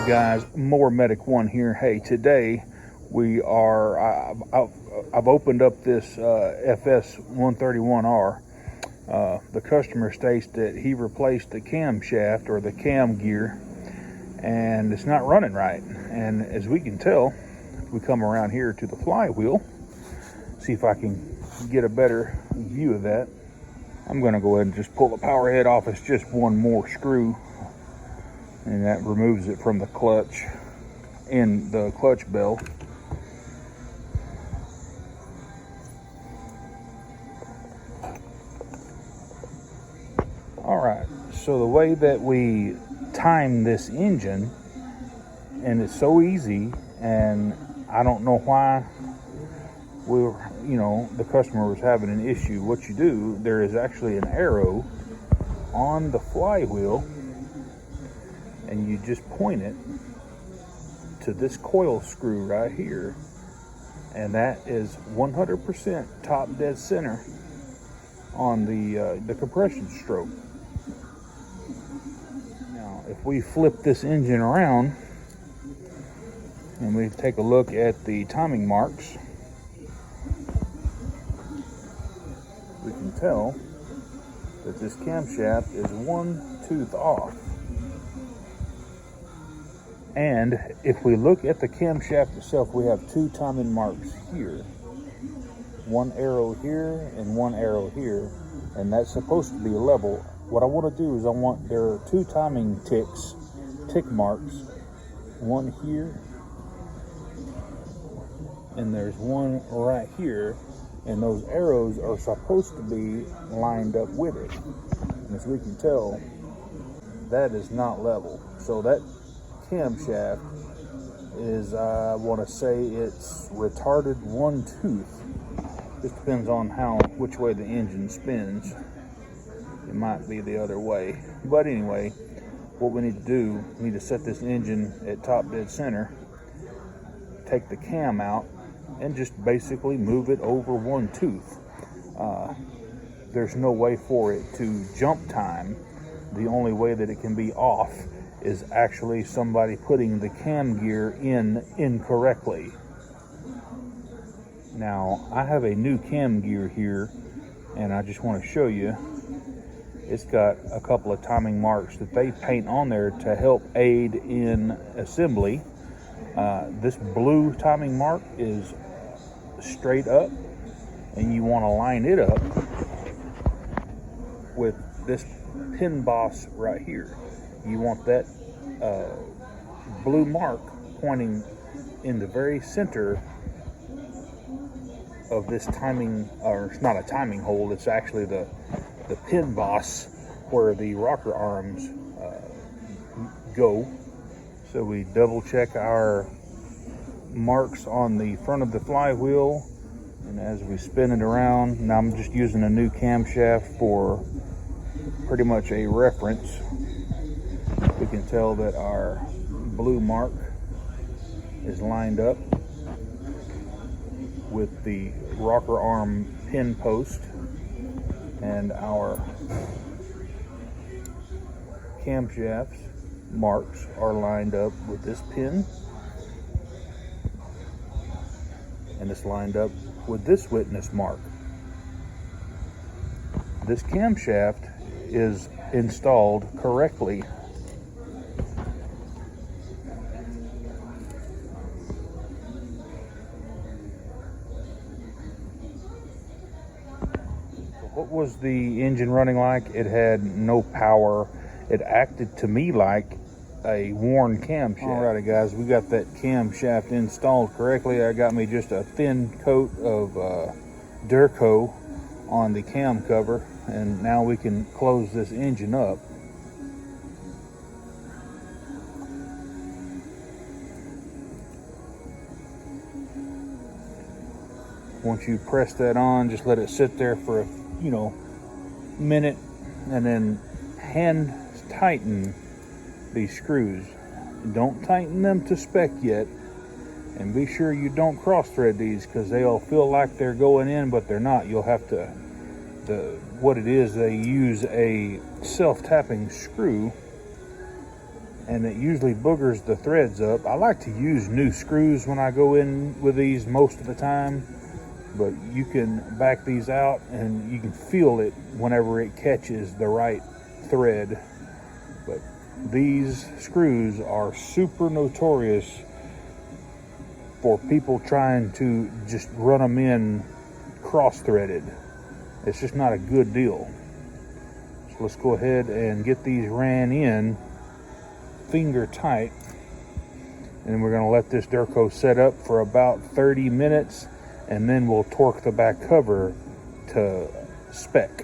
guys, Mower Medic 1 here. Hey, today we are, I've opened up this FS 131R. The customer states that he replaced the camshaft or the cam gear and it's not running right. And as we can tell, we come around here to the flywheel, see if I can get a better view of that. I'm going to go ahead and just pull the power head off. It's just one more screw, and that removes it from the clutch and the clutch bell. All right, so the way that we time this engine, and it's so easy, and I don't know why the customer was having an issue. What you do, there is actually an arrow on the flywheel, and you just point it to this coil screw right here, and that is 100% top dead center on the compression stroke. Now, if we flip this engine around and we take a look at the timing marks, we can tell that this camshaft is one tooth off. And if we look at the camshaft itself, we have two timing marks here. One arrow here and one arrow here, and that's supposed to be level. What I want to do is there are two timing tick marks, one here, and there's one right here, and those arrows are supposed to be lined up with it. And as we can tell, that is not level. So that camshaft is, I want to say it's retarded one tooth. Just depends on which way the engine spins. It might be the other way. But anyway, what we need to do, we need to set this engine at top dead center, take the cam out, and just basically move it over one tooth. There's no way for it to jump time. The only way that it can be off is actually somebody putting the cam gear in incorrectly. Now, I have a new cam gear here, and I just want to show you. It's got a couple of timing marks that they paint on there to help aid in assembly. This blue timing mark is straight up, and you want to line it up with this pin boss right here. You want that blue mark pointing in the very center of this timing, or it's not a timing hole, it's actually the pin boss where the rocker arms go. So we double check our marks on the front of the flywheel, and as we spin it around, now I'm just using a new camshaft for pretty much a reference. We can tell that our blue mark is lined up with the rocker arm pin post, and our camshaft marks are lined up with this pin, and it's lined up with this witness mark. This camshaft is installed correctly. What was the engine running like? It had no power. It acted to me like a worn camshaft. Alrighty guys, we got that camshaft installed correctly. I got me just a thin coat of Durco on the cam cover, and now we can close this engine up. Once you press that on, just let it sit there for a minute, and then hand tighten these screws. Don't tighten them to spec yet, and be sure you don't cross thread these, because they'll feel like they're going in, but they're not. You'll have to, what it is, they use a self-tapping screw and it usually boogers the threads up. I like to use new screws when I go in with these most of the time, but you can back these out and you can feel it whenever it catches the right thread. But these screws are super notorious for people trying to just run them in cross-threaded. It's just not a good deal. So let's go ahead and get these ran in finger tight, and we're going to let this Durco set up for about 30 minutes, and then we'll torque the back cover to spec.